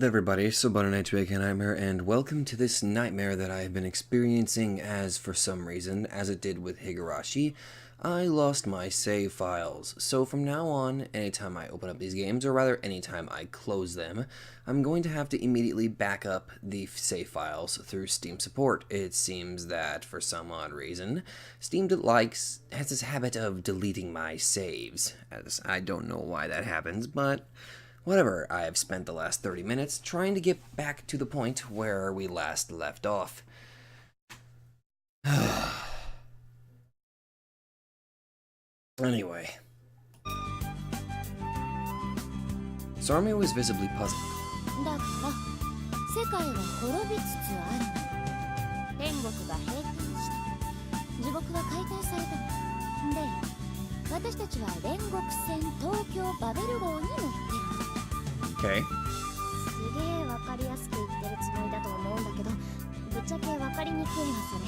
there everybody, so Butter to AK Nightmare, and welcome to this nightmare that I have been experiencing as, for some reason, as it did with Higurashi, I lost my save files. So from now on, anytime I open up these games, or rather anytime I close them, I'm going to have to immediately back up the save files through Steam support. It seems that, for some odd reason, Steam has this habit of deleting my saves. As I don't know why that happens, but whatever. I've spent the last 30 minutes trying to get back to the point where we last left off. Anyway. Sarmi was visibly puzzled. だから世界は滅びつつあるの。天国が閉店した。地獄が解体されたの。で、私たちは煉獄船東京バベル号に乗ってる。Okay. すげえわかりやすく言ってるつもりだと思うんだけど、ぶっちゃけわかりにくいわそれ。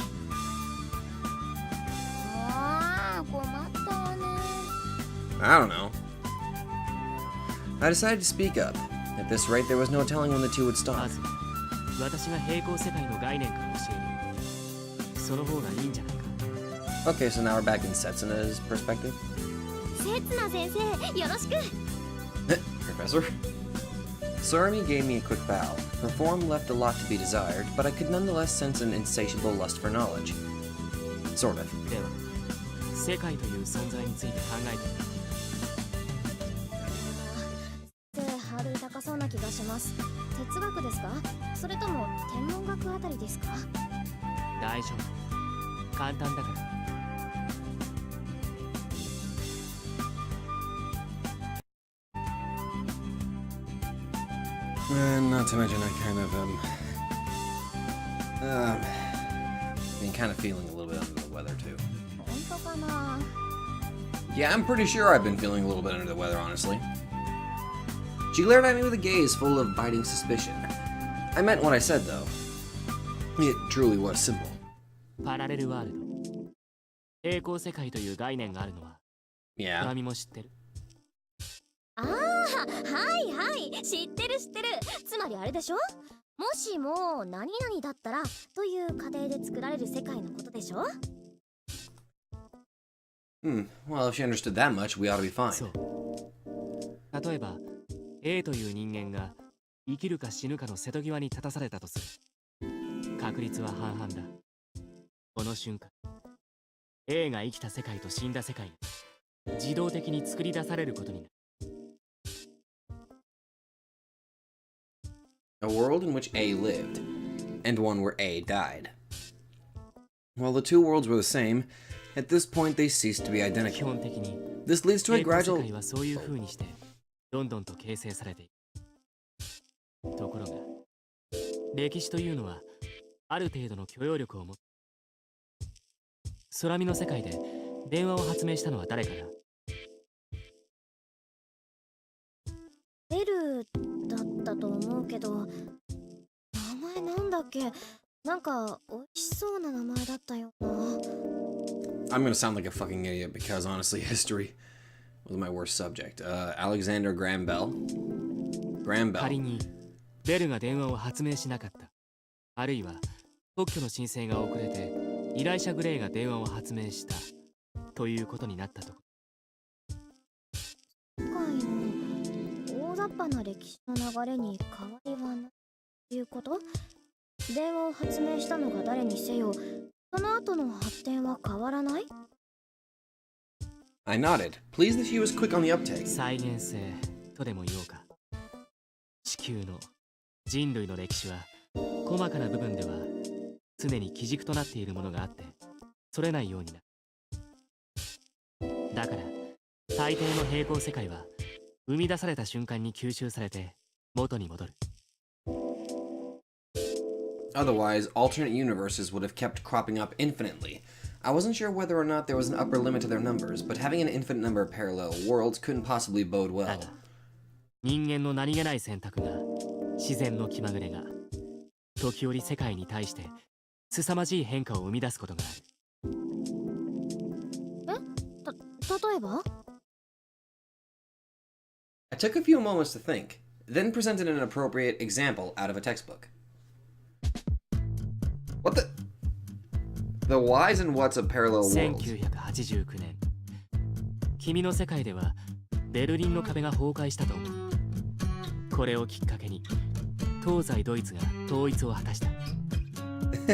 ああ、困ったわね。I don't know. I decided to speak up. At this rate, there was no telling when the two would stop. まず、私が平行世界の概念から教える。その方がいいんじゃないか。Okay, so now we're back in Setsuna's perspective. せつな先生、よろしく。Professor? Sarmi gave me a quick bow. Her form left a lot to be desired, but I could nonetheless sense an insatiable lust for knowledge. Sort of. では、世界という存在について考えてみる。ハードル高そうな気がします。哲学ですか？それとも天文学あたりですか？大丈夫。簡単だから。And not to mention, I kind of, been kind of feeling a little bit under the weather, too. 本当かな？ Yeah, I'm pretty sure I've been feeling a little bit under the weather, honestly. She glared at me with a gaze full of biting suspicion. I meant what I said, though. It truly was simple. パラレルワールド。平行世界という概念があるのは、Yeah. ナミも知ってる。ああ、はいはい、知ってる知ってる。つまりあれでしょ？もしも何々だったらという過程で作られる世界のことでしょ？ Well, if she understood that much, we ought to be fine. そう。例えば、A という人間が生きるか死ぬかの瀬戸際に立たされたとする。確率は半々だ。この瞬間、A が生きた世界と死んだ世界が自動的に作り出されることになる。A world in which A lived, and one where A died. While the two worlds were the same, at this point they ceased to be 基 identical. 本的に、 This leads to a 平行世 gradual... 界はそういう風にしてどんどんと形成されていく。ところが歴史というのはある程度の許容力を持つ。空見の世界で電話を発明したのは誰かな？ベルだったと思うけど、名前なんだっけ？なんか美味しそうな名前だったよな。I'm gonna sound like a fucking idiot because honestly, history was my worst subject. Alexander Graham Bell. Graham 仮 Bell. にベルが電話を発明しなかった、あるいは特許の申請が遅れて依頼者グレイが電話を発明したということになったと。世界の大雑把な歴史の流れに変わりはないということ？電話を発明したのが誰にせよ、その後の発展は変わらない？ I nodded, pleased that she was quick on the uptake. 再現性とでも言おうか。地球の人類の歴史は細かな部分では常に基軸となっているものがあってそれないようになる。だから大抵の平行世界は生み出された瞬間に吸収されて元に戻る。Otherwise, alternate universes would have kept cropping up infinitely. I wasn't sure whether or not there was an upper limit to their numbers, but having an infinite number of parallel worlds couldn't possibly bode だ well. が人間の何気ない選択が自然の気まぐれが時折世界に対して凄まじい変化を生み出すことがある。例えば？ I took a few moments to think. then presented an appropriate example out of a textbook. What the? The whys and whats of parallel worlds. 1989年、君の世界ではベルリンの壁が崩壊したと思う。これをきっかけに東西ドイツが統一を果たした。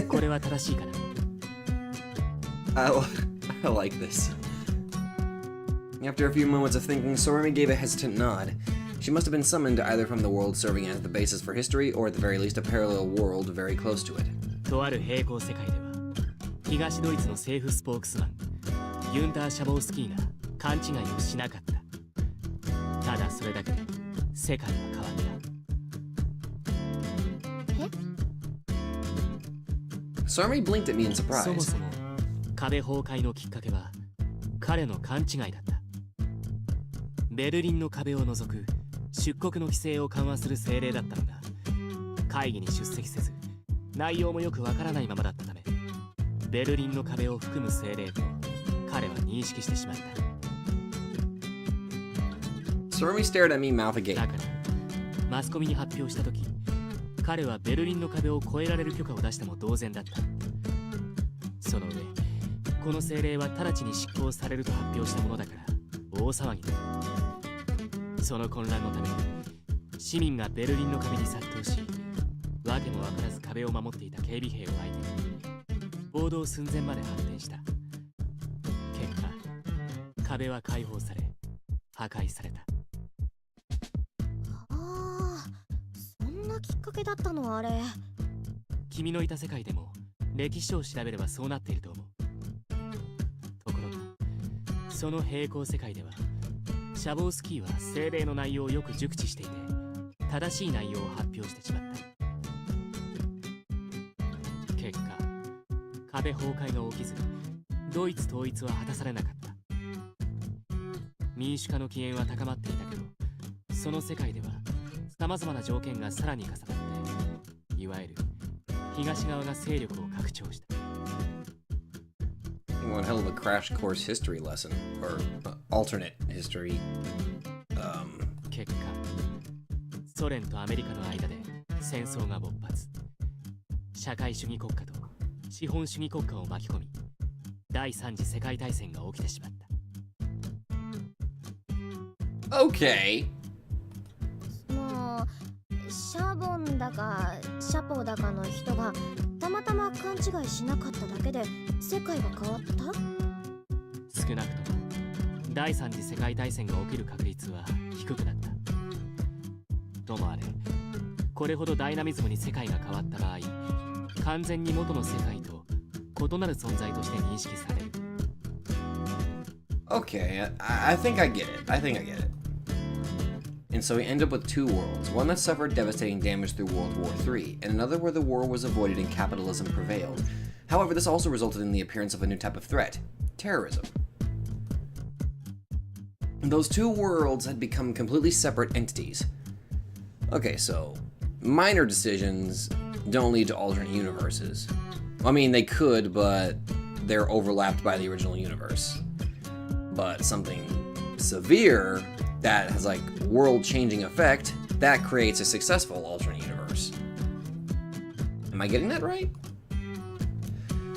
これは正しいかな？ I like this. After a few moments of thinking, Sorumi gave a hesitant nod. She must have been summoned either from the world serving as the basis for history, or at the very least a parallel world very close to it. とある平行世界では、東ドイツの政府スポークスマン、ユンター・シャボウスキーが勘違いをしなかった。ただそれだけで世界は変わった。Sorumi blinked at me in そも surprise. そも壁崩壊のきっかけは彼の勘違いだった。ベルリンの壁を除く出国の規制を緩和する政令だったのが、会議に出席せず内容もよくわからないままだったため、ベルリンの壁を含む政令と彼は認識してしまった。 Sorumi stared at me, mouth だ agape. からマスコミに発表した時、彼はベルリンの壁を越えられる許可を出しても同然だった。その上、この政令は直ちに執行されると発表したものだから大騒ぎだ。その混乱のために市民がベルリンの壁に殺到し、わけもわからず壁を守っていた警備兵を相手に暴動寸前まで発展した。結果、壁は解放され破壊された。ああ、そんなきっかけだったのあれ。君のいた世界でも歴史書を調べればそうなっていると思う。ところがその平行世界では、シャボウスキーは政令の内容をよく熟知していて、正しい内容を発表してしまった。結果、壁崩壊が起きずドイツ統一は果たされなかった。民主化の機嫌は高まっていたけど、その世界ではさまざまな条件がさらに重なって、いわゆる東側が勢力を拡張した。 One hell of a crash course history lesson, or alternate history. 結果、ソ連とアメリカの間で戦争が勃発。社会主義国家と資本主義国家を巻き込み、第三次世界大戦が起きてしまった。 Okay. もうシャボンだかシャポだかの人がたまたま勘違いしなかっただけで世界が変わった？少なくとも第三次世界大戦が起きる確率は低くなった。ともあれ、これほどダイナミズムに世界が変わった場合、完全に元の世界と異なる存在として認識される。 Okay, I think I get it. And so we end up with two worlds, one that suffered devastating damage through World War III, and another where the war was avoided and capitalism prevailed. However, this also resulted in the appearance of a new type of threat, terrorism. Those two worlds had become completely separate entities. Okay, so minor decisions don't lead to alternate universes. I mean, they could, but they're overlapped by the original universe. But something severe that has like world-changing effect, that creates a successful alternate universe. Am I getting that right?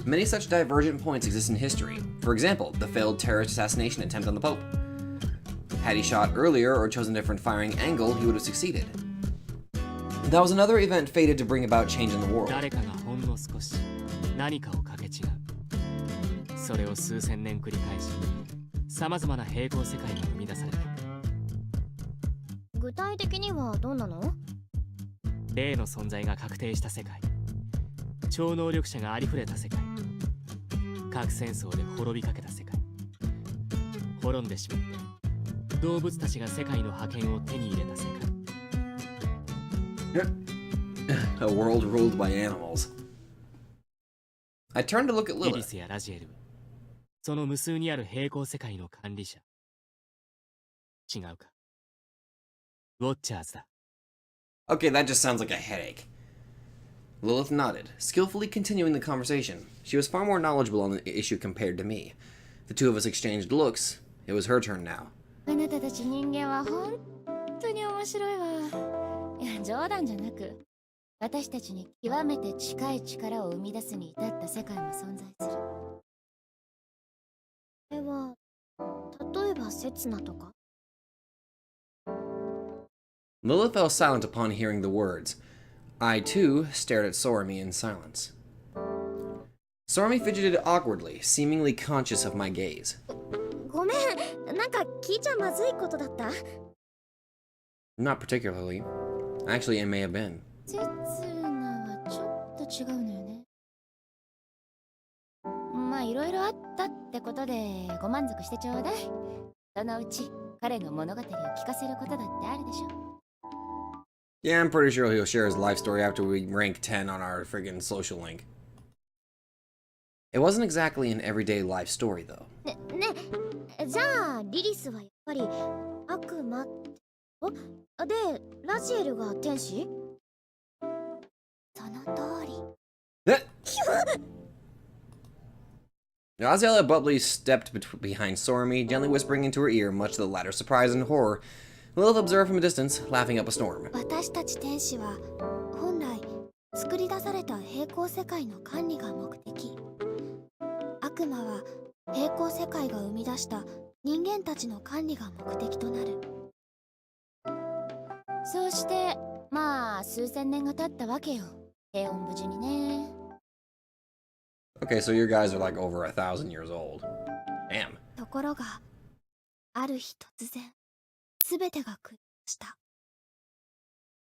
Many such divergent points exist in history. For example, the failed terrorist assassination attempt on the Pope. Had he shot earlier or chosen a different firing angle, he would have succeeded. That was another event fated to bring about change in the world. 誰かがほんの少し何かをかけ違う。それを数千年繰り返し、さまざまな平行世界が生み出された。具体的にはどんなの？霊の存在が確定した世界、超能力者がありふれた世界、核戦争で滅びかけた世界、滅んでしまって動物たちが世界の覇権を手に入れた世界。A world ruled by animals. I turned to look at イリ Lilith. スやラジエル、その無数にある平行世界の管理者。違うか。ウォッチャーズだ。 Okay, that just sounds like a headache. Lilith nodded, skillfully continuing the conversation. She was far more knowledgeable on the issue compared to me. The two of us exchanged looks. It was her turn now. あなたたち人間は本当に面白いわ。いや、冗談じゃなく、私たちに極めて近い力を生み出すに至った世界も存在する。これは例えば刹那とか。 Lila fell silent upon hearing the words. I, too, stared at Sorami in silence. Sorami fidgeted awkwardly, seemingly conscious of my gaze. ごめん、なんか聞いちゃまずいことだった？ Not particularly. Actually, it may have been. 刹那はちょっと違うのよね。まあいろいろあったってことでご満足してちょうだい。そのうち彼の物語を聞かせることだってあるでしょ。Yeah, I'm pretty sure he'll share his life story after we rank 10 on our friggin' social link. It wasn't exactly an everyday life story, though. じゃあリリスはやっぱり悪魔ってことで、ラジエルが天使？その通り。Azalea abruptly stepped behind Sorami, gently whispering into her ear, much to the latter's surprise and horror. Lilith observed from a distance, laughing up a storm. 私たち天使は本来作り出された平行世界の管理が目的。悪魔は平行世界が生み出した人間たちの管理が目的となる。そうしてまあ数千年が経ったわけよ。平穏無事にね。Okay, so your guys are like over 1,000 years old. Damn. ところがある日突然全てが崩した。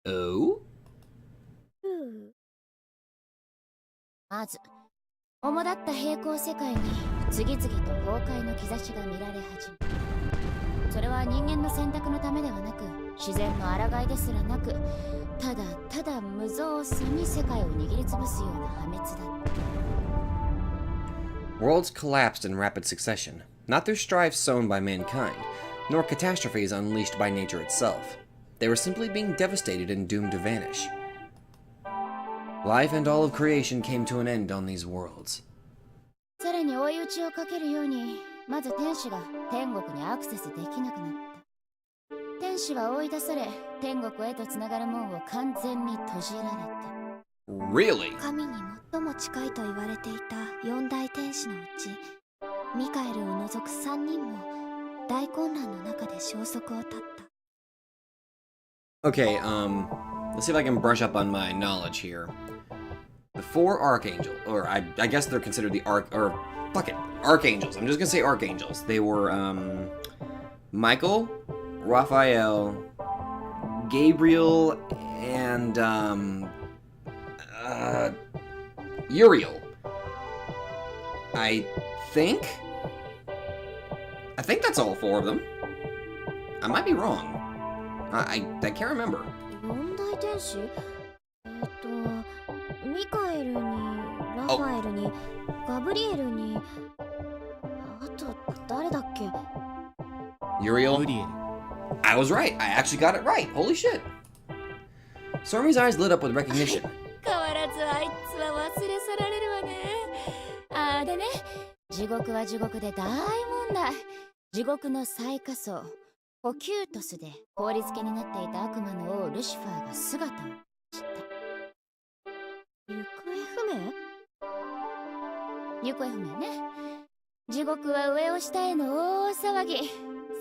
Oh? まず主だった平行世界に次々と崩壊の兆しが見られ始め、それは人間の選択のためではなく自然の抗いですらなく、ただただ無造作に世界を握りつぶすような破滅だった。Worlds collapsed in rapid succession, not through strife sown by mankind, nor catastrophes unleashed by nature itself. They were simply being devastated and doomed to vanish. Life and all of creation came to an end on these worlds. さらに追い打ちをかけるように、まず天使が天国にアクセスできなくなった。天使は追い出され、天国へとつながる門を完全に閉じられた。Really? 神に最も近いと言われていた四大天使のうち、ミカエルを除く3人も大混乱の中で消息を絶った。 Okay, let's see if I can brush up on my knowledge here. The four archangels, or I guess they're considered the archangels. I'm just gonna say archangels. They were, Michael, Raphael, Gabriel, and, Uriel. I think that's all four of them. I might be wrong. I can't remember. 四大天使？ミカエルにラファエルにガブリエルに、あと誰だっけ？ Uriel? ブリエル。 I was right. I actually got it right. Holy shit. Sormi's eyes lit up with recognition. 変わらずあいつは忘れ去られるわね。あーでね、地獄は地獄で大問題。地獄の最下層ホキュートスで氷漬けになっていた悪魔の王ルシファーが姿を消した。行方不明？行方不明ね。地獄は上を下への大騒ぎ。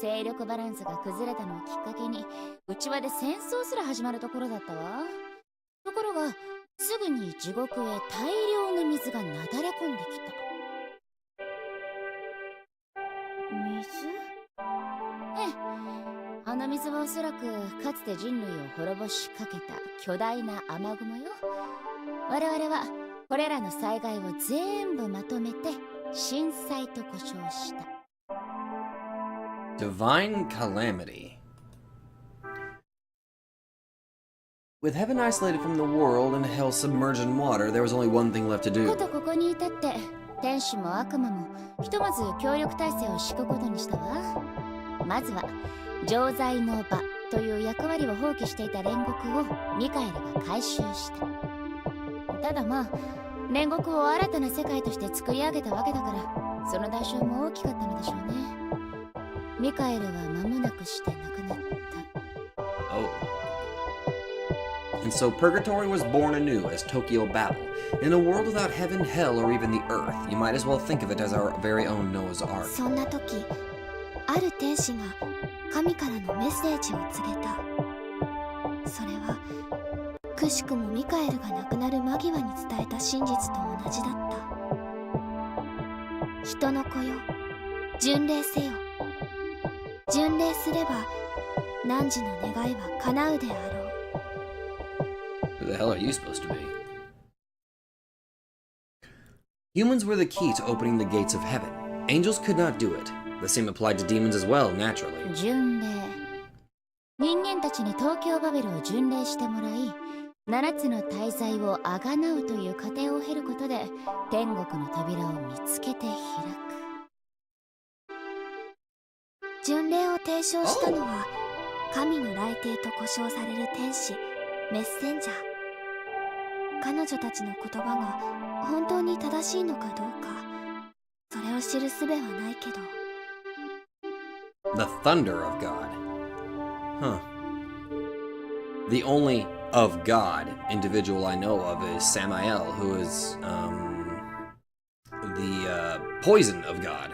勢力バランスが崩れたのをきっかけに内輪で戦争すら始まるところだったわ。ところがすぐに地獄へ大量の水がなだれ込んできた。水？ええ、あの水はおそらくかつて人類を滅ぼしかけた巨大な雨雲よ。我々はこれらの災害を全部まとめて震災と呼称した。Divine calamity. With heaven isolated from the world and hell submerged in water, there was only one thing left to こ do. とここに至って天使も悪魔もひとまず協力体制を敷くことにしたわ。まずは常在の場という役割を放棄していた煉獄をミカエルが回収した。ただまあ煉獄を新たな世界として作り上げたわけだから、その代償も大きかったのでしょうね。ミカエルは間もなくして亡くなった。Oh. And so Purgatory was born anew as Tokyo Babel. In a world without heaven, hell, or even the earth, you might as well think of it as our very own Noah's Ark. そんな時、ある天使が神からのメッセージを告げた。それはくしくもミカエルが亡くなる間際に伝えた真実と同じだった。人の子よ、巡礼せよ。巡礼すれば汝の願いは叶うであろう。 Who the hell are you supposed to be? Humans were the key to opening the gates of heaven. Angels could not do it. The same applied to demons as well, naturally. 巡礼。人間たちに東京バベルを巡礼してもらい、7つの大罪をあがなうという過程を経ることで天国の扉を見つけて開く。巡礼を提唱したのは神の来帝と呼称される天使メッセンジャー。彼女たちの言葉が本当に正しいのかどうか、それを知る術はないけど。 The thunder of God. Huh. The only of God individual I know of is Samael, who is, the, poison of God.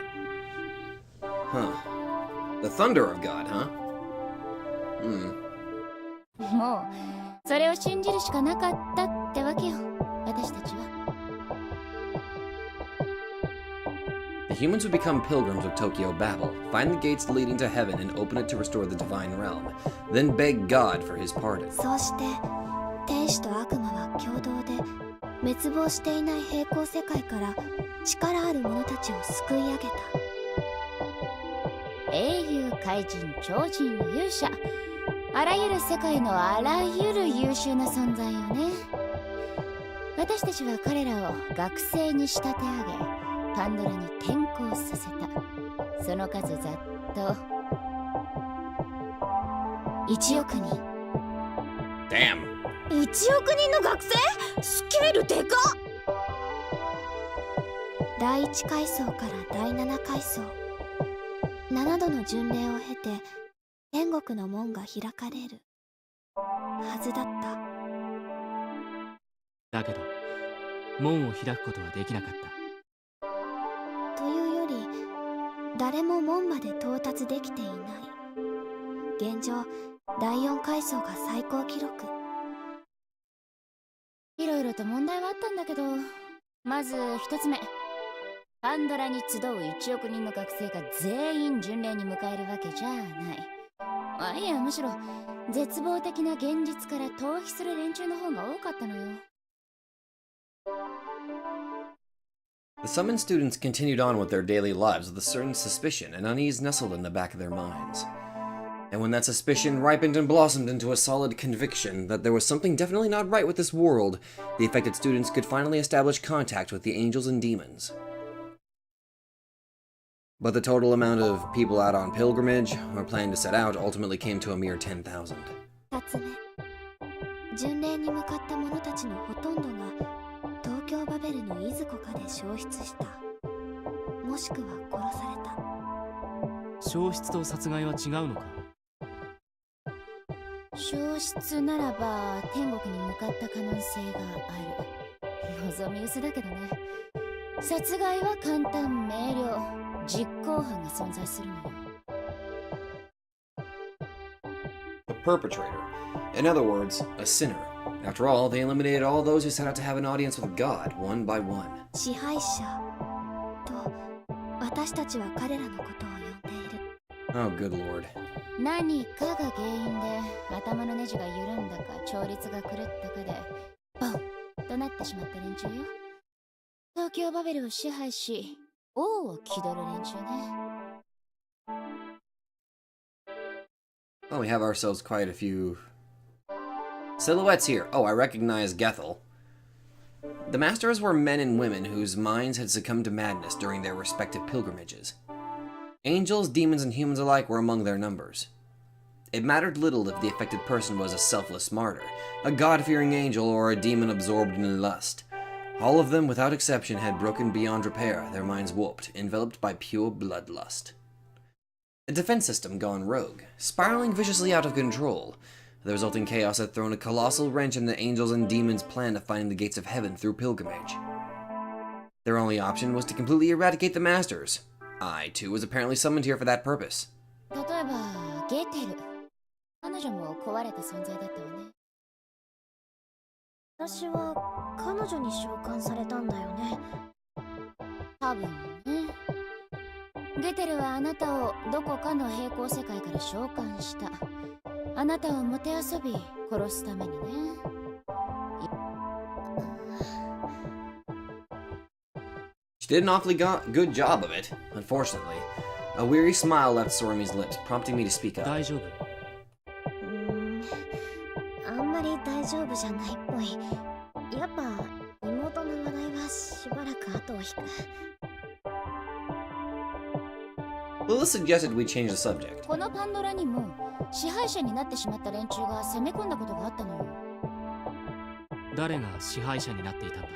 Huh. The thunder of God, huh? もうそれを信じるしかなかったってわけよ、私たちは。The humans would become pilgrims of Tokyo Babel, find the gates leading to heaven and open it to restore the divine realm, then beg God for his pardon. そうして天使と悪魔は共同で滅亡していない平行世界から力ある者たちを救い上げた。英雄、怪人、超人、勇者、あらゆる世界のあらゆる優秀な存在よね。私たちは彼らを学生に仕立て上げ、パンドラに転校させた。その数ざっと1億人。 Damn. 1億人の学生？スケールでかっ！第1階層から第7階層、7度の巡礼を経て天国の門が開かれるはずだった。だけど門を開くことはできなかった。というより誰も門まで到達できていない。現状第4階層が最高記録。いろいろと問題はあったんだけど、まず一つ目、パンドラに集う1億人の学生が全員巡礼に迎えるわけじゃない。いや、むしろ絶望的な現実から逃避する連中の方が多かったのよ。The summoned students continued on with their daily lives with a certain suspicion and unease nestled in the back of their minds. And when that suspicion ripened and blossomed into a solid conviction that there was something definitely not right with this world, the affected students could finally establish contact with the angels and demons. But the total amount of people out on pilgrimage, or planning to set out, ultimately came to a mere 10,000. 2つ目、巡礼に向かった者たちのほとんどが東京バベルのいずこかで消失した、もしくは殺された。消失と殺害は違うのか。消失ならば天国に向かった可能性がある。望み薄だけどね。殺害は簡単明瞭。実行犯が存在するのよ。 The perpetrator. In other words, a sinner. After all, they eliminated all those who set out to have an audience with God, one by one. 支配者と私たちは彼らのことを呼んでいる。 Oh, good lord. 何かが原因で頭のネジが緩んだか調律が狂ったかでボンとなってしまった連中よ。東京バベルを支配し王を気取る連中ね。 Well, we have ourselves quite a few silhouettes here. Oh, I recognize Gethel. The masters were men and women whose minds had succumbed to madness during their respective pilgrimages. Angels, demons, and humans alike were among their numbers. It mattered little if the affected person was a selfless martyr, a God-fearing angel, or a demon absorbed in lust. All of them, without exception, had broken beyond repair, their minds warped, enveloped by pure bloodlust. A defense system gone rogue, spiraling viciously out of control. The resulting chaos had thrown a colossal wrench in the angels and demons' plan of finding the gates of heaven through pilgrimage. Their only option was to completely eradicate the Masters. I, too, was apparently summoned here for that purpose. 例えばゲテル、彼女も壊れた存在だったわね。私は彼女に召喚されたんだよね。多分ね。ゲテルはあなたをどこかの平行世界から召喚した。あなたをもてあそび殺すためにね。She did an awfully good job of it, unfortunately. A weary smile left Sormi's lips, prompting me to speak up. 大丈夫。あんまり大丈夫じゃないっぽい。やっぱ妹の話題はしばらく後を引く。Lilith suggested we change the subject. このパンドラにも支配者になってしまった連中が攻め込んだことがあったのよ。誰が支配者になっていたんだ？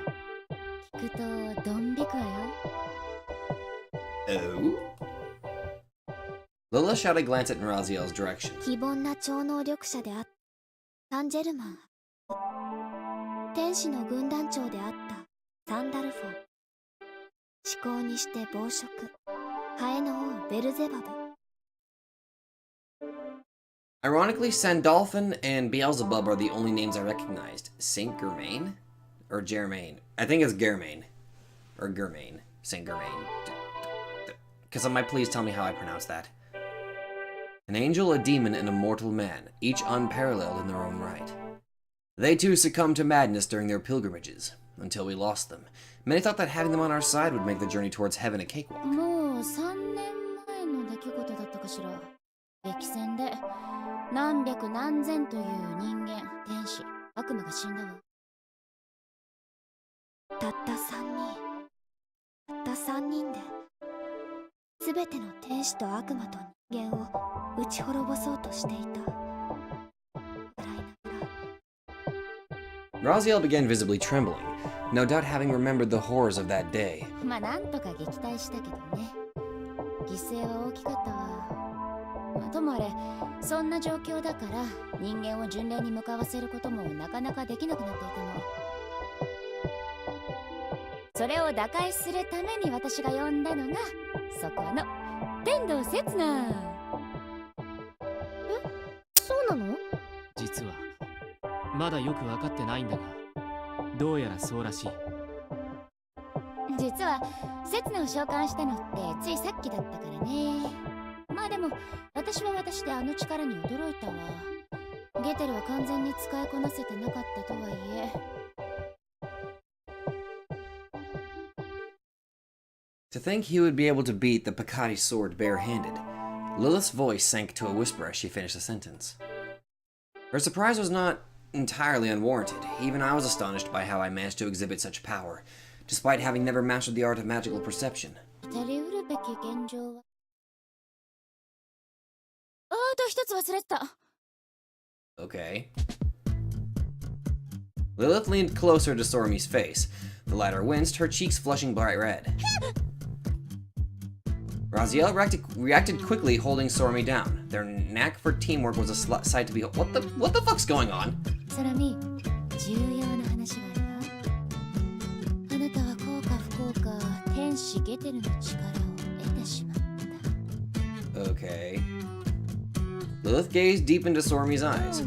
聞くとドン引くわよ。Oh? Lilith shot a glance at Naraziel's direction. 非凡な超能力者であったサンジェルマン、天使の軍団長であったサンダルフォン、思考にして暴食、ハエの王ベルゼバブ。Ironically, Sandalphon and Beelzebub are the only names I recognized. Saint Germain? Or Germain? I think it's Germain. Or Germain. Saint Germain. Because somebody please tell me how I pronounce that. An angel, a demon, and a mortal man, each unparalleled in their own right. They too succumbed to madness during their pilgrimages, until we lost them. Many thought that having them on our side would make the journey towards heaven a cakewalk. もう3年前の出来事だったかしら。激戦で何百何千という人間、天使、悪魔が死んだわ。たった3人で全ての天使と悪魔と人間を打ち滅ぼそうとしていた。笑いながら Raziel began visibly trembling, no doubt having remembered the horrors of that day. まあなんとか撃退したけどね。犠牲は大きかったわ。ともあれ、そんな状況だから人間を巡礼に向かわせることもなかなかできなくなっていたの。それを打開するために私が呼んだのがそこの天道刹那。そうなの？実はまだよく分かってないんだが、どうやらそうらしい。実は刹那を召喚したのってついさっきだったからね。まあでも私は私であの力に驚いたわ。ゲテルは完全に使いこなせてなかったとはいえ。To think he would be able to beat the Picati sword barehanded. Lilith's voice sank to a whisper as she finished the sentence. Her surprise was not entirely unwarranted. Even I was astonished by how I managed to exhibit such power, despite having never mastered the art of magical perception. 当たりうるべき現状は。あと一つ忘れてた。Okay. Lilith leaned closer to Stormy's face. The latter winced, her cheeks flushing bright red. Raziel reacted quickly, holding Stormy down. Their knack for teamwork was a sight to behold. What the fuck's going on? それに重要な話があるわ。あなたは幸か不幸か天使ゲテルの力を得てしまった。 Okay. Lilith gazed deep into Stormy's eyes.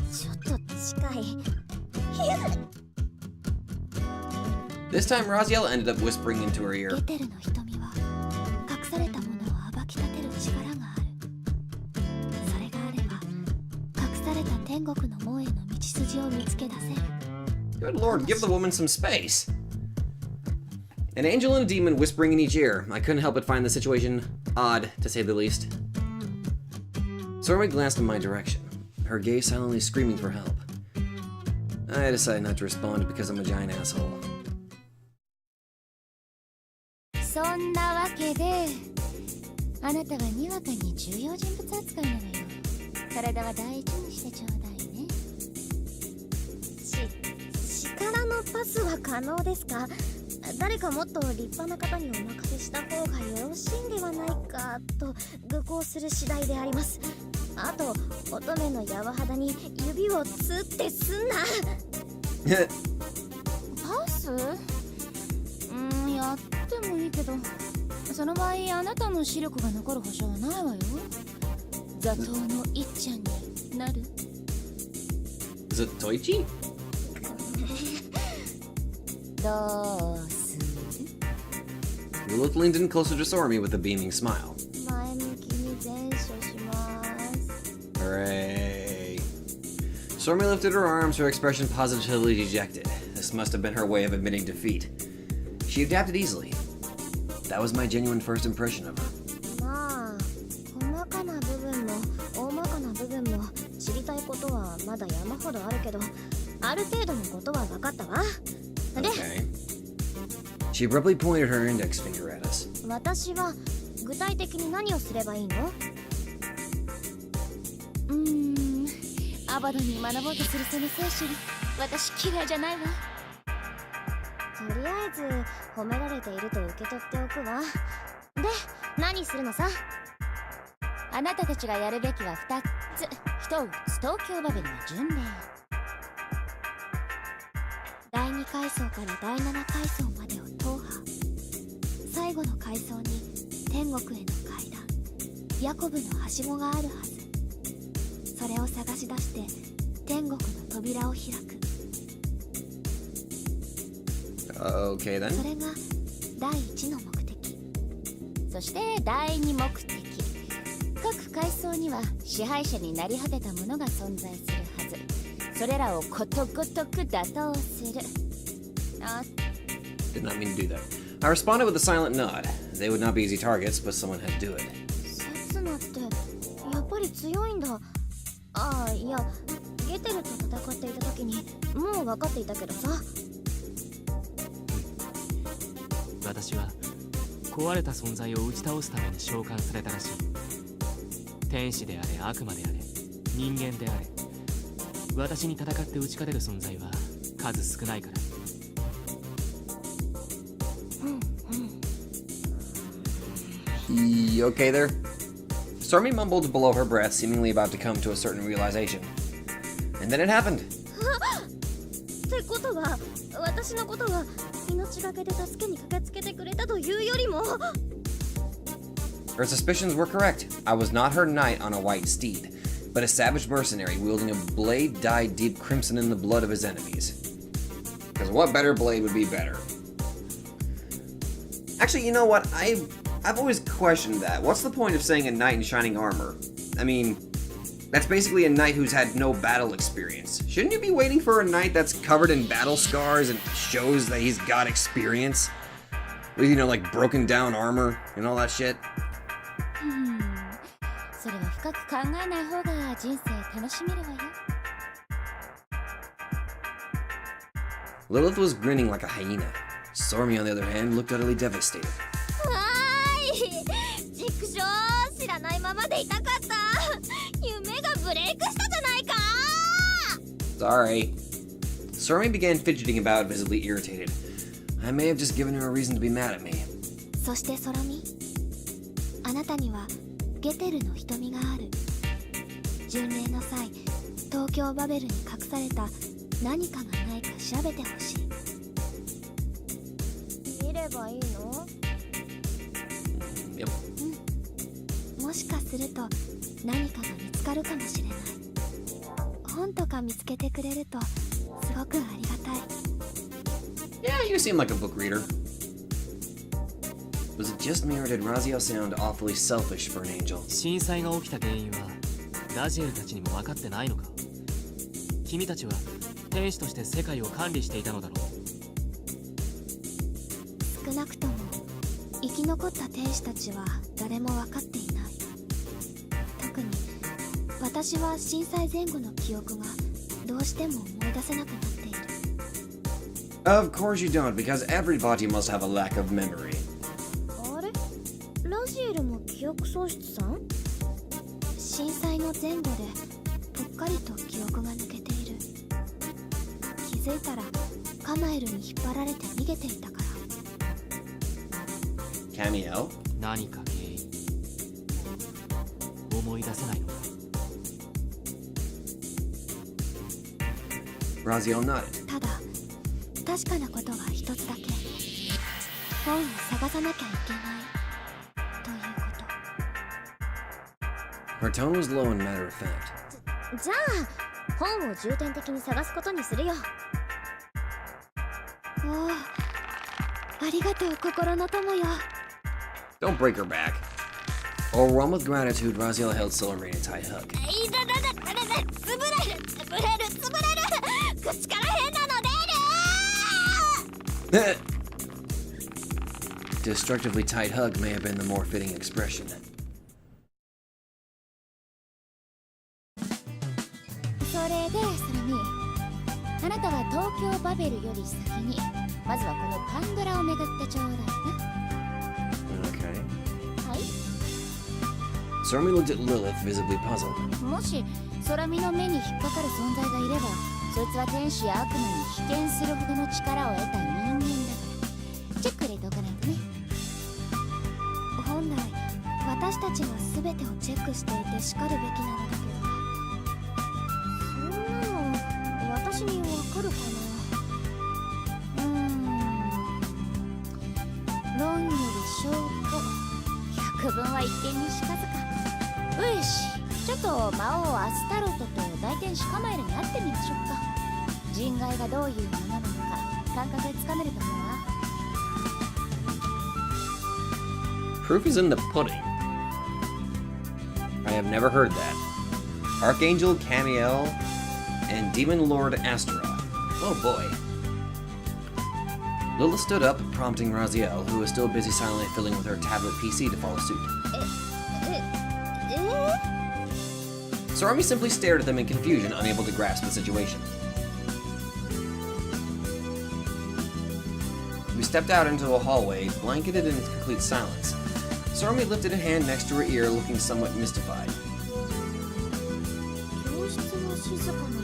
ちょっと近い。This time, Raziel ended up whispering into her ear. ゲテルの瞳は隠されたものを暴き立てる力がある。それがあれば隠された天国の門への道筋を見つけ出せる。 Good lord, give the woman some space. An angel and a demon whispering in each ear. I couldn't help but find the situation odd, to say the least. Stormy glanced in my direction, her gaze silently screaming for help. I decided not to respond because I'm a giant asshole. そんなわけであなたはにわかに重要人物扱いなのよ。体は大事にしてちょうだいね。力のパスは可能ですか？誰かもっと立派な方にお任せした方がよろしいんではないかと愚行する次第であります。あと乙女の柔肌に指をつってすんな。パス？やってもいいけど、その場合あなたの視力が残る保証はないわよ。座頭のいっちゃんになる。Zatoichi? どうする？ Lilith leaned in closer to Sormi with a beaming smile. 前向きに前処します。 Hooray. Sormi lifted her arms, her expression positively dejected. This must have been her way of admitting defeat. She adapted easily. That was my genuine first impression of her. まあ細かな部分も大まかな部分も知りたいことはまだ山ほどあるけど、ある程度のことは分かったわ。で、 Okay. She abruptly pointed her index finger at us. 私は具体的に何をすればいいの？アバドに学ぼうとするその精神、私嫌いじゃないわ。とりあえず褒められていると受け取っておくわ。で、何するのさ？あなたたちがやるべきは2つ。1つ東京バベルの巡礼。第2階層から第7階層までを踏破。最後の階層に天国への階段、ヤコブのはしごがあるはず。それを探し出して天国の扉を開く。 Okay そ then. れが第1の目的。そして第2目的。各階層には支配者になり果てたものが存在するはず。それらをことごとく打倒する。あ、 Did not mean to do that. I responded with a silent nod. They would not be easy targets, but someone had to do it. 刹那ってやっぱり強いんだ。ああ、いや、ゲテルと戦っていた時にもう分かっていたけどさ。私は壊れた存在を打ち倒すために召喚されたらしい。天使であれ悪魔であれ人間であれ、私に戦って打ち勝てる存在は数少ないから。Okay there? Stormy mumbled below her breath, seemingly about to come to a certain realization. And then it happened. ってことは、私のことは命がけで助けに駆けつけてくれたというよりも。Her suspicions were correct. I was not her knight on a white steed, but a savage mercenary wielding a blade dyed deep crimson in the blood of his enemies. Because what better blade would be better? Actually, you know what? I've always questioned that. What's the point of saying a knight in shining armor? I mean, that's basically a knight who's had no battle experience. Shouldn't you be waiting for a knight that's covered in battle scars and shows that he's got experience? With, you know, like broken down armor and all that shit? それは深く考えない方が人生楽しめるわよ。Lilith was grinning like a hyena. Stormy, on the other hand, looked utterly devastated. わーい、畜生、知らないままでいたかった。夢がブレイクしたじゃないか。 Sorry. Stormy began fidgeting about, visibly irritated. I may have just given her a reason to be mad at me. そしてソロミ、あなたにはゲテルの瞳がある。巡礼の際、東京バベルに隠された何かがないか調べてほしい。見ればいいの？ Yep. もしかすると何かが見つかるかもしれない。本とか見つけてくれるとすごくありがたい。 Yeah, you seem like a book reader. Was it just me or did Raziel sound awfully selfish for an angel? 震災が起きた原因はラジエルたちにも分かってないのか？君たちは天使として世界を管理していたのだろう。少なくとも生き残った天使たちは誰も分かっていない。特に私は震災前後の記憶がどうしても思い出せなくなっている。 Of course you don't, because everybody must have a lack of memory. あれ？ラジエルも記憶喪失さん？震災の前後でぽっかりと記憶が抜けている。気づいたらカマエルに引っ張られて逃げていたから。 Camiel? 何か原因思い出せないのか？ Raziel nodded. ただ確かなことは一つだけ。本を探さなきゃいけないということ。 Her tone was low and matter of fact. じゃあ本を重点的に探すことにするよ。おお、ありがとう心の友よ。 Don't break her back. Overwhelmed with gratitude, Raziel held Solar in a tight hug. いだだだだだだ、潰れる潰れる潰れる、口から変なの出る。Destructively tight hug may have been the more fitting expression. それでそれに、あなたは東京バベルより先にまずはこのパンドラを巡ってちょうだいな。 Okay. はい。 Sormi looked at Lilith, visibly puzzled. もし空見の目に引っかかる存在がいれば、そいつは天使や悪魔に被験するほどの力を得た人間だからチェック入れておかないとね。本来私たちは全てをチェックしていてしかるべきなのだけど、そんなの私にわかるかな。論より証拠、百聞は一見にしかずか。よし、ちょっと魔王アスタロトと大天使カマエルに会ってみましょうか。人外がどういうものなのか感覚でつかめると思うわ。 Proof is in the pudding. I have never heard that. Archangel Camiel and Demon Lord Astaroth. Oh boy. Lilith stood up, prompting Raziel, who was still busy silently fiddling with her tablet PC, to follow suit. Sormi simply stared at them in confusion, unable to grasp the situation. We stepped out into a hallway, blanketed in complete silence. Sormi lifted a hand next to her ear, looking somewhat mystified. 教室は静かなのね。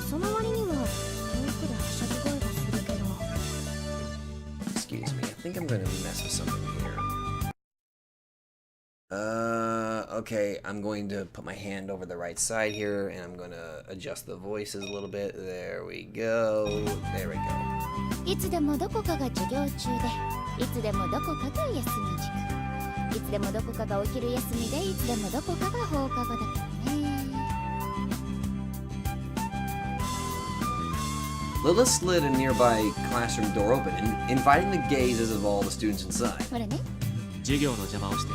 その割には遠くではしゃぎ声がするけど。 Excuse me, I think I'm gonna mess with something here. Okay, I'm going to put my hand over the right side here, and I'm gonna adjust the voices a little bit. There we go. There we go. いつでもどこかが授業中で、いつでもどこかが休み時間、いつでもどこかがお昼休みで、いつでもどこかが放課後だからね。 Lilith slid a nearby classroom door open, inviting the gazes of all the students inside. ほらね。授業の邪魔をして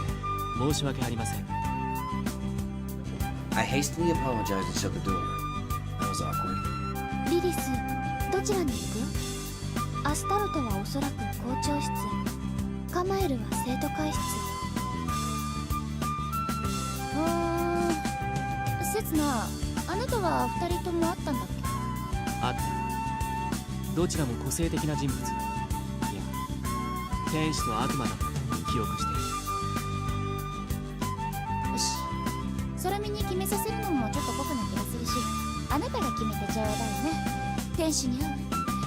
申し訳ありません。 I hastily apologized and shut the door. That was awkward. リリス、どちらに行く？アスタロトはおそらく校長室、カマエルは生徒会室。せつな、あなたは二人とも会ったんだっけ？あった。どちらも個性的な人物。いや、天使と悪魔だったと記憶している。よし、空見に決めさせるのもちょっと酷な気がするし、あなたが決めてちょうだいね。天使に会う？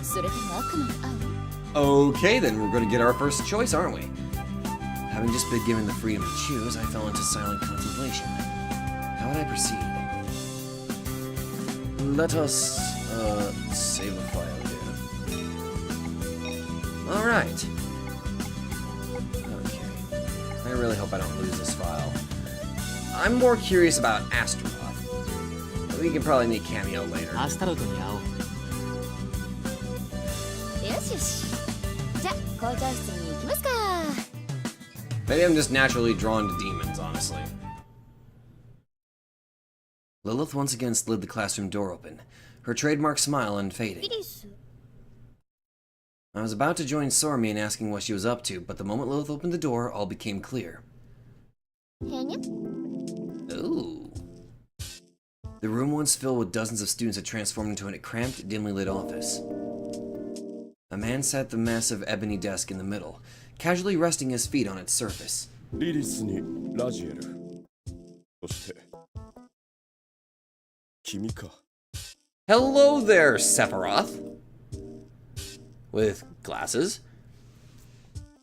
それとも悪魔に会う？ Okay, then we're going to get our first choice, aren't we? Having just been given the freedom to choose, I fell into silent contemplation. How would I proceed? Let us, save a file here. Alright. Okay. I really hope I don't lose this file. I'm more curious about Astaroth. We can probably meet Cameo later. アスタロトに会おう。よしよし。じゃあ校長室に行きますか。 Maybe I'm just naturally drawn to demons, honestly. Lilith once again slid the classroom door open, her trademark smile unfading. リリス。 I was about to join Sormi in asking what she was up to, but the moment Lilith opened the door, all became clear. へにゃ。 Ooh. The room once filled with dozens of students had transformed into a cramped, dimly lit office. A man sat at the massive ebony desk in the middle, casually resting his feet on its surface. リリスにラジエル、そして君か。 Hello there, Sephiroth! With glasses.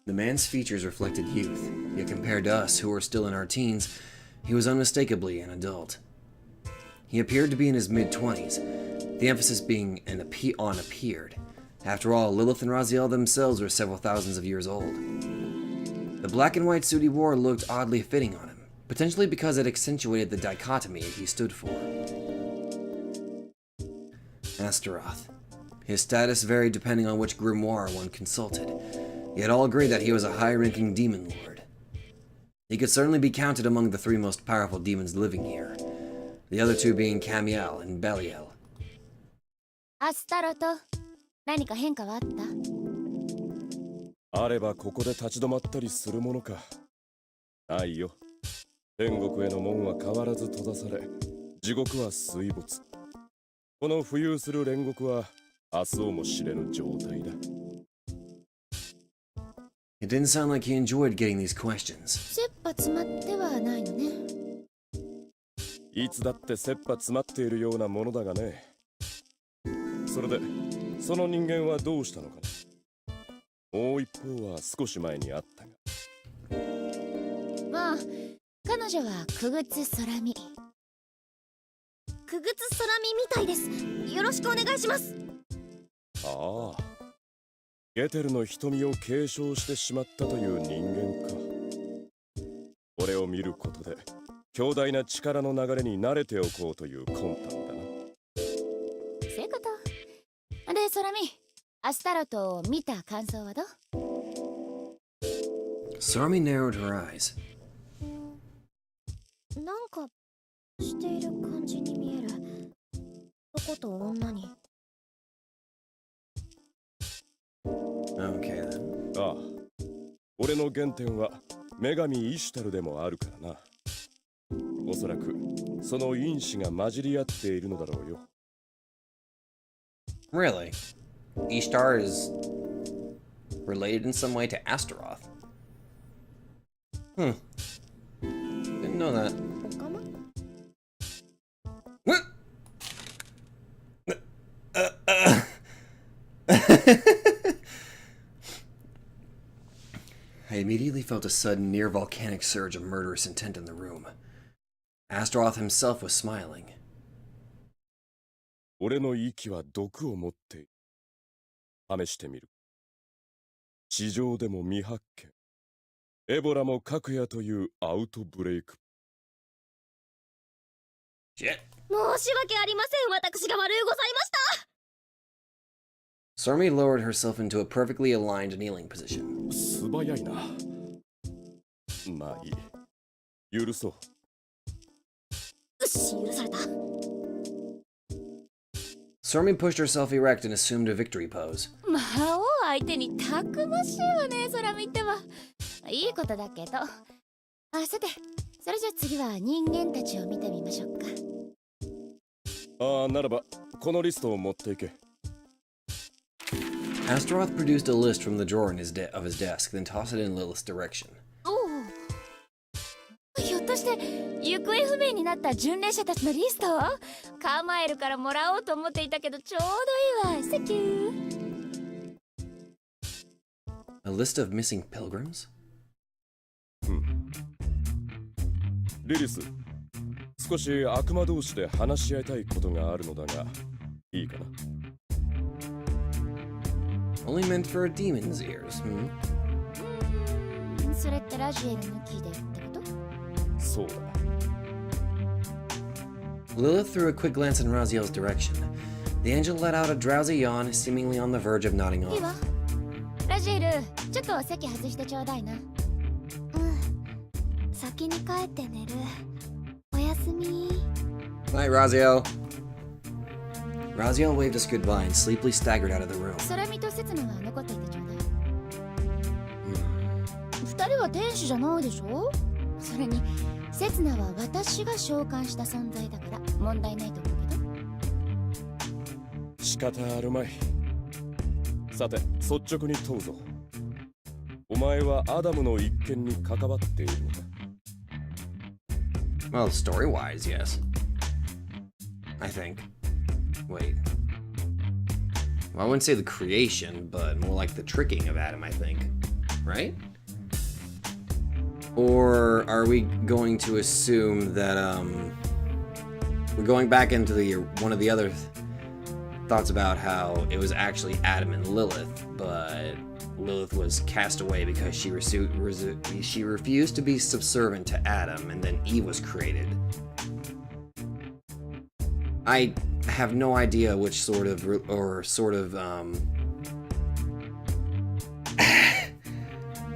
The man's features reflected youth, yet compared to us, who were still in our teens, he was unmistakably an adult. He appeared to be in his mid-20s, the emphasis being on appeared. After all, Lilith and Raziel themselves were several thousands of years old. The black and white suit he wore looked oddly fitting on him, potentially because it accentuated the dichotomy he stood for. Astaroth. His status varied depending on which grimoire one consulted, yet all agreed that he was a high-ranking demon lord. He could certainly be counted among the three most powerful demons living here, the other two being Camiel and Belial. アスタロト、何か変化はあった？あればここで立ち止まったりするものか。ないよ。天国への門は変わらず閉ざされ、地獄は水没。この浮遊する煉獄は明日をも知れぬ状態だ。It didn't sound like he enjoyed getting these questions. 切羽詰まってはないのね。いつだって切羽詰まっているようなものだがね。それで、その人間はどうしたのかな。もう一方は少し前にあったが。まあ、彼女はくぐつ空見。くぐつ空見みたいです。よろしくお願いします。ああ、ゲテルの瞳を継承してしまったという人間か。これを見ることで強大な力の流れに慣れておこうという魂胆だな。そういうこと。で、空見、アスタロトを見た感想はどう？ Sarami narrowed her eyes. なんかしている感じに見える。男と女に。Okay then. ああ、俺の原点は女神イシュタルでもあるからな。おそらくその因子が混じり合っているのだろうよ。Really? Ishtar is related in some way to Astaroth? Didn't know that. おかま？ I immediately felt a sudden near-volcanic surge of murderous intent in the room. Astaroth himself was smiling. 俺の息は毒を持っている。試してみる。地上でも未発見。エボラも核やというアウトブレイク。Shit. 申し訳ありません。私が悪うございました。Sarmi lowered herself into a perfectly aligned kneeling position. 素早いな。まあいい。許そう。よし、許された。Sarmi pushed herself erect and assumed a victory pose. 魔王相手にたくましいわね、空見ては。いいことだけど。さて、それじゃ次は人間たちを見てみましょうか。ああ、ならば、このリストを持っていけ。Astaroth produced a list from the drawer of his desk, then tossed it in Lilith's direction. おお。ひょっとして行方不明になった巡礼者たちのリスト？カーマエルからもらおうと思っていたけどちょうどいいわ。セキュー。A list of missing pilgrims? リリス、少し悪魔同士で話し合いたいことがあるのだが、いいかな。Only meant for a demon's ears, それってラジエル抜きでってこと？そうだ。Lilith threw a quick glance in Raziel's direction. The angel let out a drowsy yawn, seemingly on the verge of nodding いい off. わ。ラジエル、ちょっと席外してちょうだいな。先に帰って寝る。おやすみ。 Night, Raziel. Raziel waved us goodbye and sleepily staggered out of the room. 空見と刹那は残っていてちょうだい。二人は天使じゃないでしょ？それに刹那は私が召喚した存在だから問題ないと思うけど。仕方あるまい。さて、率直に問うぞ。お前はアダムの一件に関わっているのか？ Well, story-wise, yes. I think. Wait. Well, I wouldn't say the creation, but more like the tricking of Adam, I think. Right? Or are we going to assume that, we're going back into one of the other thoughts about how it was actually Adam and Lilith, but Lilith was cast away because she refused to be subservient to Adam, and then Eve was created. I have no idea which sort of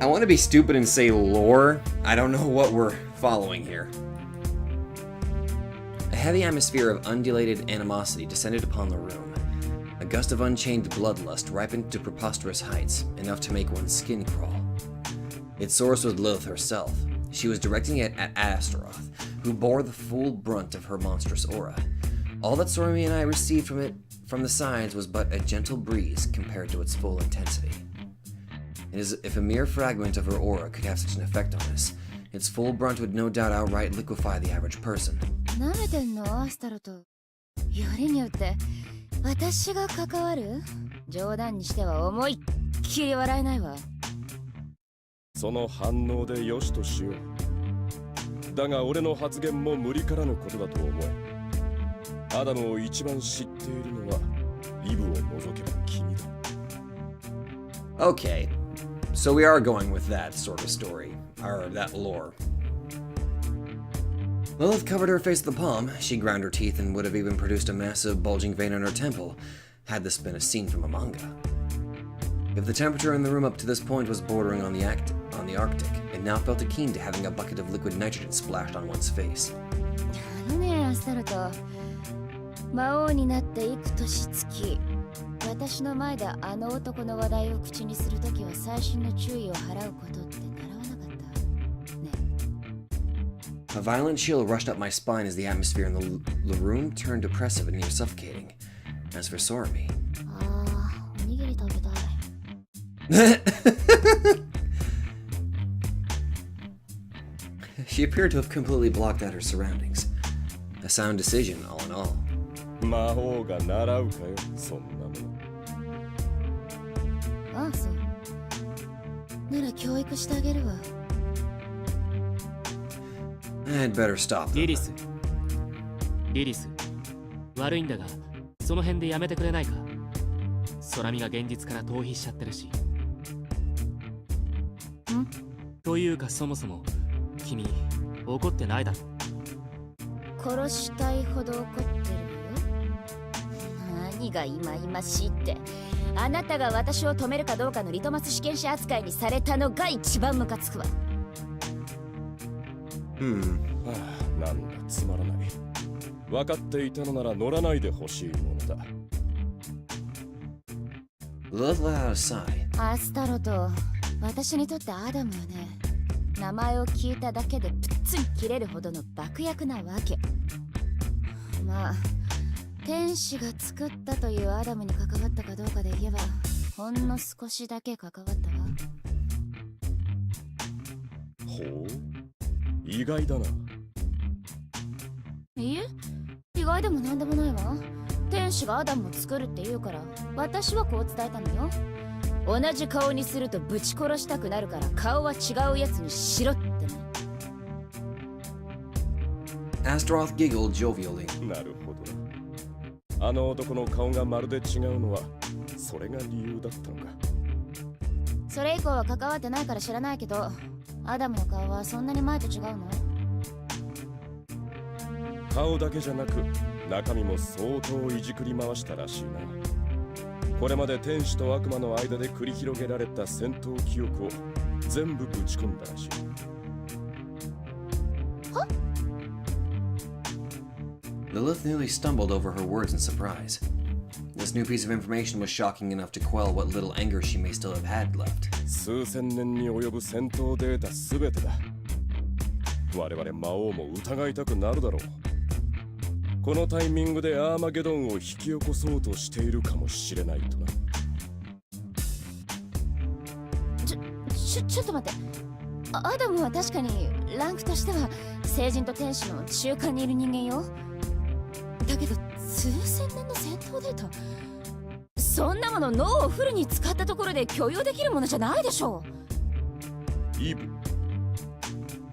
I want to be stupid and say lore. I don't know what we're following here. A heavy atmosphere of undulated animosity descended upon the room. A gust of unchained bloodlust ripened to preposterous heights, enough to make one's skin crawl. Its source was Lilith herself. She was directing it at Astaroth, who bore the full brunt of her monstrous aura. All that Sormi and I received from the sides was but a gentle breeze compared to its full intensity. It is if a mere fragment of her aura could have such an effect on us, its full brunt would no doubt outright liquefy the average person. 舐めてんのアスタロと。よりによって私が関わる？冗談にしては思いっきり笑えないわ。その反応でよしとしよう。だが俺の発言も無理からぬことだと思え。アダムを一番知っているのはイブを除けば君だ。Okay, so we are going with that sort of story, or that lore. Lilith covered her face with the palm. She ground her teeth and would have even produced a massive bulging vein on her temple, had this been a scene from a manga. If the temperature in the room up to this point was bordering on the Arctic, it now felt akin to having a bucket of liquid nitrogen splashed on one's face. ねえアスタロと。魔王になって幾年月。私の前であの男の話題を口にするときは細心の注意を払うことって習わなかったね。A violent chill rushed up my spine as the atmosphere in the room turned oppressive and near suffocating. As for Sormi... ああ、おにぎり食べたい。She appeared to have completely blocked out her surroundings. A sound decision, all in all. 魔王が習うかよ、そんなもの。ああ、そう。なら教育してあげるわ。I'd better stop them. リリス。悪いんだが、その辺でやめてくれないか。空見が現実から逃避しちゃってるし。というかそもそも、君、怒ってないだろ。殺したいほど怒ってるよ。何が忌々しいって。あなたが私を止めるかどうかのリトマス試験者扱いにされたのが一番ムカつくわ。はあ、なんだつまらない。分かっていたのなら乗らないでほしいものだ。Lilith let out a sigh. アスタロと私にとってアダムはね、名前を聞いただけでプッツン切れるほどの爆薬なわけ。まあ天使が作ったというアダムに関わったかどうかで言えばほんの少しだけ関わったわ。ほう、意外だな。いいえ、意外でもなんでもないわ。天使がアダムを作るって言うから私はこう伝えたのよ。同じ顔にするとぶち殺したくなるから顔は違うやつにしろってね。Astaroth giggled jovially. なるほどな。あの男の顔がまるで違うのはそれが理由だったのか。それ以降は関わってないから知らないけど、アダムの顔はそんなに前と違うの？顔だけじゃなく中身も相当いじくり回したらしいな。これまで天使と悪魔の間で繰り広げられた戦闘記憶を全部ぶち込んだらしい。は？ Lilith nearly stumbled over her words in surprise. This new piece of information was shocking enough to quell what little anger she may still have had left. 数千年に及ぶ戦闘データすべてだ。我々魔王も疑いたくなるだろう。このタイミングでアーマゲドンを引き起こそうとしているかもしれないとな。ちょっと待って。アダムは確かにランクとしては聖人と天使の中間にいる人間よ。だけど数千年の戦闘データ、そんなもの脳をフルに使ったところで許容できるものじゃないでしょう。イブ。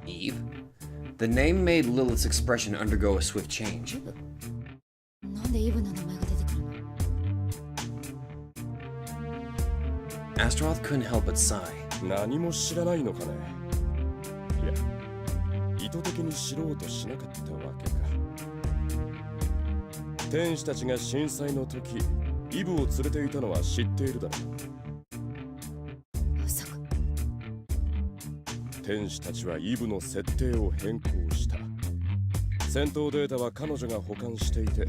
Eve? The name made Lilith's expression undergo a swift change. なんでイブの名前が出てくるの？ Astaroth couldn't help but sigh. 何も知らないのかね。いや、意図的に知ろうとしなかったわけか。天使たちが震災の時、イブを連れていたのは知っているだろう。そこ。天使たちはイブの設定を変更した。戦闘データは彼女が保管していて、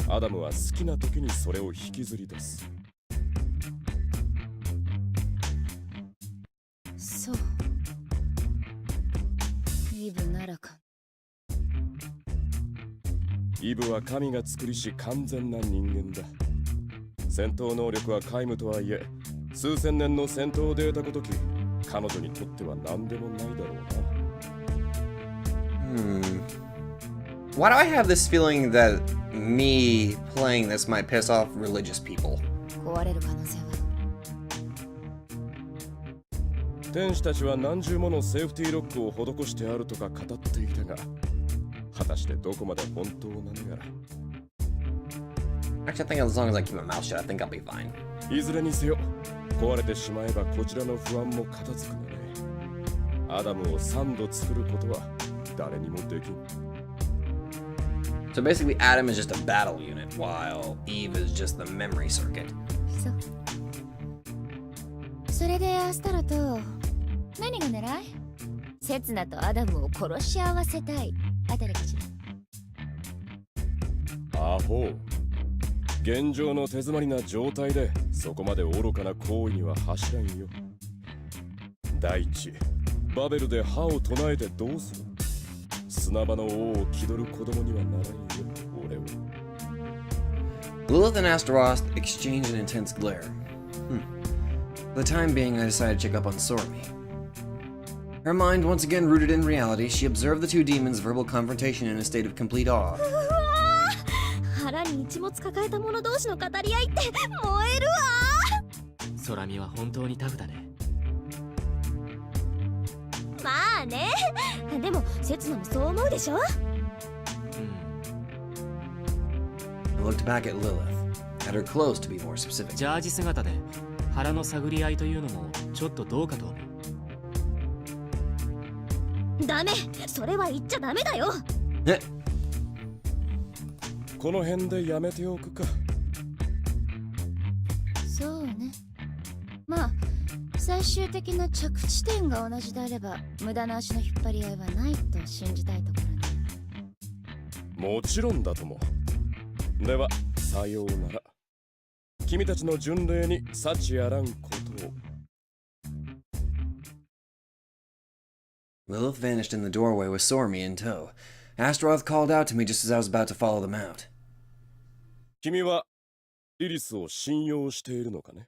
アダムは好きな時にそれを引きずり出す。そう。イブならか。イブは神が作りし完全な人間だ。戦闘能力は皆無とはいえ、数千年の戦闘データごとき、彼女にとっては何でもないだろうな。Why do I have this feeling that me playing this might piss off religious people? 壊れる可能性は。天使たちは何重ものセーフティーロックを施してあるとか語っていたが、果たしてどこまで本当なのやら。Actually, I think as long as I keep my mouth shut, I think I'll be fine. いずれにせよ、壊れてしまえばこちらの不安も片付くがね。アダムを3度作ることは誰にもできん。So basically, Adam is just a battle unit, while Eve is just the memory circuit. そう。それでアスタロと何が狙い？セツナとアダムを殺し合わせたいあたりかしら。アホ。現状の手詰まりな状態でそこまで愚かな行為には走らんよ。第一、バベルで歯を唱えてどうする？砂場の王を気取る子供にはならんよ、俺は。Lilith and Astaroth exchanged an intense glare. For the time being, I decided to check up on Sormi. Her mind once again rooted in reality, she observed the two demons' verbal confrontation in a state of complete awe. 腹に一物抱えた者同士の語り合いって燃えるわ。空見は本当にタフだね。まあね。でもセツナもそう思うでしょ。I looked back at Lilith, at her clothes to be more specific. ジャージ姿で腹の探り合いというのもちょっとどうかと思う。ダメ、それは言っちゃダメだよ。この辺でやめておくか。そうね。まあ最終的な着地点が同じであれば無駄な足の引っ張り合いはないと信じたいところね。もちろんだとも。では、さようなら。君たちの巡礼に幸やらんことを。Lilith vanished in the doorway with Sormi in tow. Astaroth called out to me just as I was about to follow them out. 君はリリスを信用しているのかね？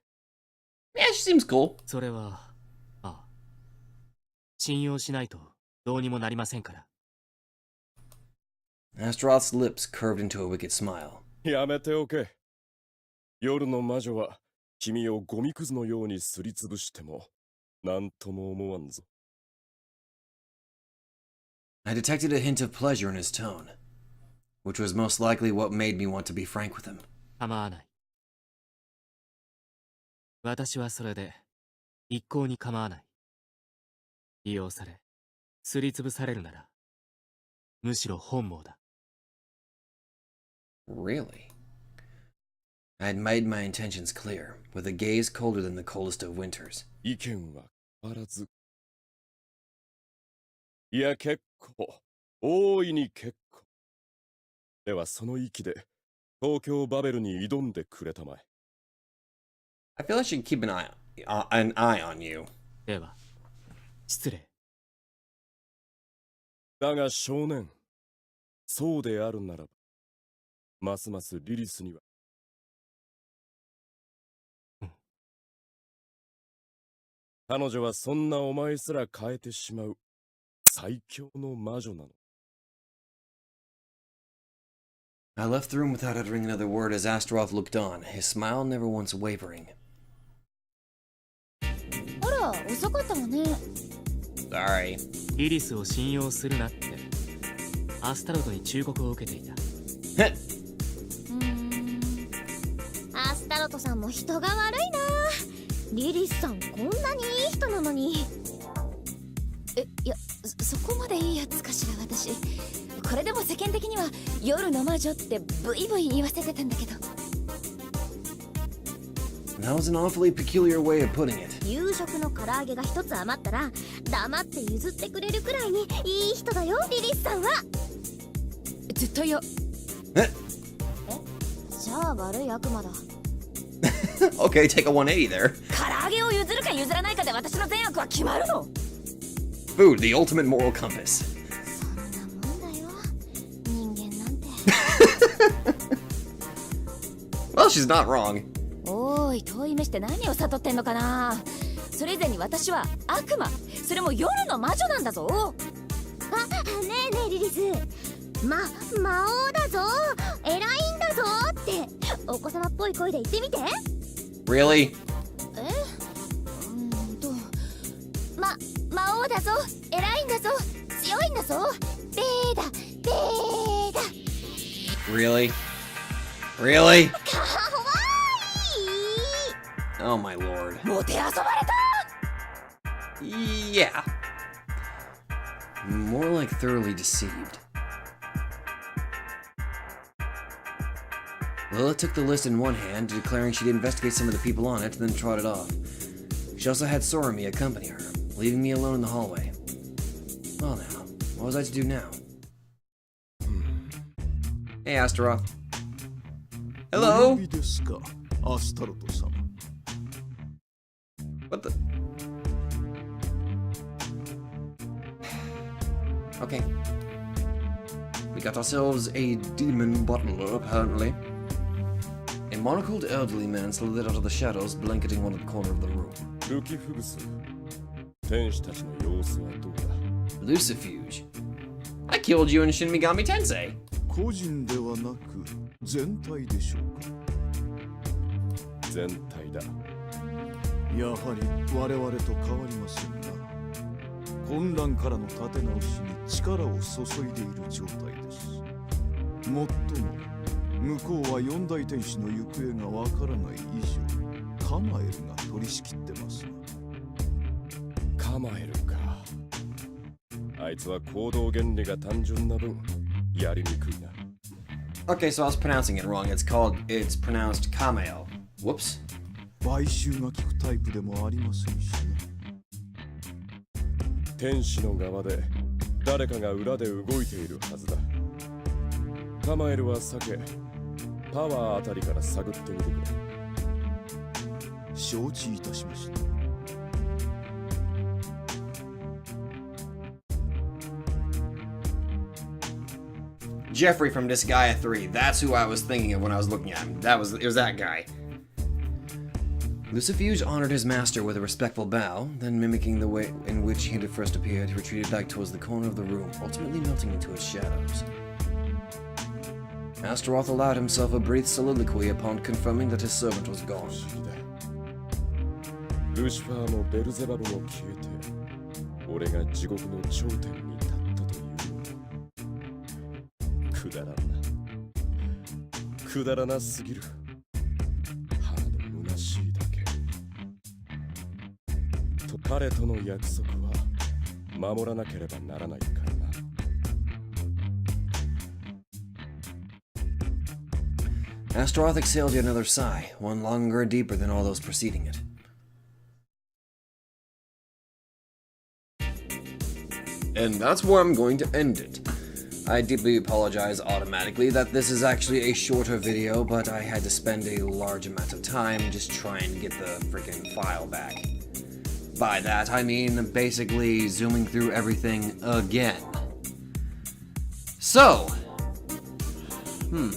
Yeah, she seems cool. それは、ああ。信用しないとどうにもなりませんから。Astaroth's lips curved into a wicked smile. やめておけ。夜の魔女は君をゴミくずのようにすりつぶしても何とも思わんぞ。I detected a hint of pleasure in his tone, which was most likely what made me want to be frank with him. 構わない。私はそれで一向に構わない。利用され、すりつぶされるなら、むしろ本望だ。Really? I had made my intentions clear, with a gaze colder than the coldest of winters. 意見は変わらず。いや結構、大いに結構。ではその息で東京バベルに挑んでくれたまえ。I feel I should keep an eye on you. では、失礼。だが少年、そうであるならば、ますますリリスには。彼女はそんなお前すら変えてしまう最強の魔女なの。I left the room without uttering another word as Astaroth looked on, his smile never once wavering. あら、遅かったわね。Sorry. リリスを信用するなって、アスタロトに忠告を受けていた。アスタロトさんも人が悪いな。リリスさんこんなにいい人なのに。いや、そこまでいいやつかしら私。これでも世間的には夜の魔女ってブイブイ言わせてたんだけど。 That was an awfully peculiar way of putting it. 夕食の唐揚げが一つ余ったら黙って譲ってくれるくらいにいい人だよリリスさんは。絶対や。じゃあ悪い悪魔だ。Okay, take a 180 there. 唐揚げを譲るか譲らないかで私の善悪は決まるの。 Food, the ultimate moral compass. そんなもんだよ人間なんて。Well, she's not wrong. おーい、遠い目して何を悟ってんのかな。それ以前に私は悪魔、それも夜の魔女なんだぞ。あ、ねえねえリリス、魔王だぞ、偉いんだぞってお子様っぽい声で言ってみて。 Really? 魔王だぞ、偉いんだぞ、強いんだぞ、ベーだベーだ。 Really? Really? かわいい。 Oh my lord. もてあそばれた。 Yeah. More like thoroughly deceived. Lila took the list in one hand, declaring she'd investigate some of the people on it, then trotted off. She also had Sora and me accompany her, leaving me alone in the hallway. Well now, what was I to do now? Hey, Astaroth. Hello? What the? Okay. We got ourselves a demon butler, apparently. A monocled elderly man slid out of the shadows, blanketing one of the corner of the room. Lucifuge. I killed you in Shin Megami Tensei. 個人ではなく全体でしょうか。全体だ。やはり我々と変わりませんな。混乱からの立て直しに力を注いでいる状態です。もっとも向こうは四大天使の行方がわからない以上、カマエルが取り仕切ってますな。カマエルか。あいつは行動原理が単純な分やりにくいな。Okay, so I was pronouncing it wrong. It's pronounced Kamael. Whoops. 買収が効くタイプでもありませんしね。天使の側で誰かが裏で動いているはずだ。カマエルは避け、パワーあたりから探ってみてくれ。承知いたしました。Jeffrey from Disgaea 3. That's who I was thinking of when I was looking at him. It was that guy. Lucifuge honored his master with a respectful bow, then mimicking the way in which he had first appeared, he retreated back towards the corner of the room, ultimately melting into its shadows. Astaroth allowed himself a brief soliloquy upon confirming that his servant was gone. ルシファーもベルゼバブも消えて、俺が地獄の頂点に立ったという。くだらんな。くだらなすぎる。ハード虚しいだけ。と彼との約束は守らなければならないからな。Astaroth exhaled yet another sigh, one longer and deeper than all those preceding it. And that's where I'm going to end it. I deeply apologize automatically that this is actually a shorter video, but I had to spend a large amount of time just trying to get the freaking file back. By that, I mean basically zooming through everything again. So, we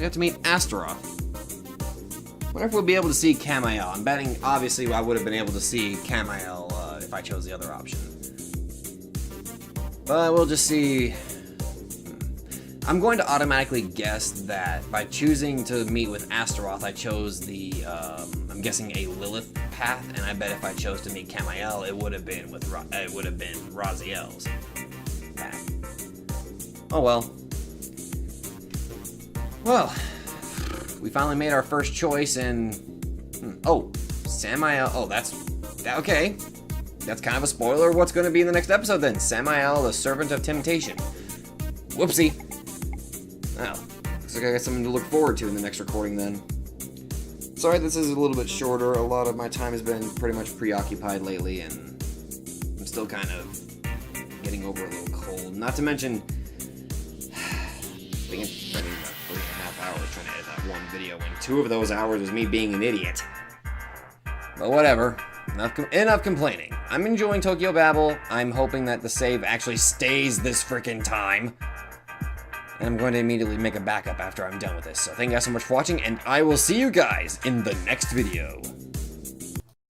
got to meet Astaroth. Wonder if we'll be able to see Kamael. I'm betting, obviously, I would have been able to see Kamael if I chose the other option. But we'll just see. I'm going to automatically guess that by choosing to meet with Astaroth, I chose the, I'm guessing a Lilith path, and I bet if I chose to meet Kamael, it would have been Raziel's path. Oh well. Well, We finally made our first choice, and oh, Samael. Oh, okay. That's kind of a spoiler of what's going to be in the next episode then. Samael, the servant of temptation. Whoopsie. Well, looks like I got something to look forward to in the next recording then. Sorry, this is a little bit shorter. A lot of my time has been pretty much preoccupied lately, and I'm still kind of getting over a little cold. Not to mention, I think it's spending about 3.5 hours trying to edit that one video, and 2 of those hours was me being an idiot. But whatever. Enough complaining. I'm enjoying Tokyo Babel. I'm hoping that the save actually stays this freaking time. And I'm going to immediately make a backup after I'm done with this. So thank you guys so much for watching, and I will see you guys in the next video.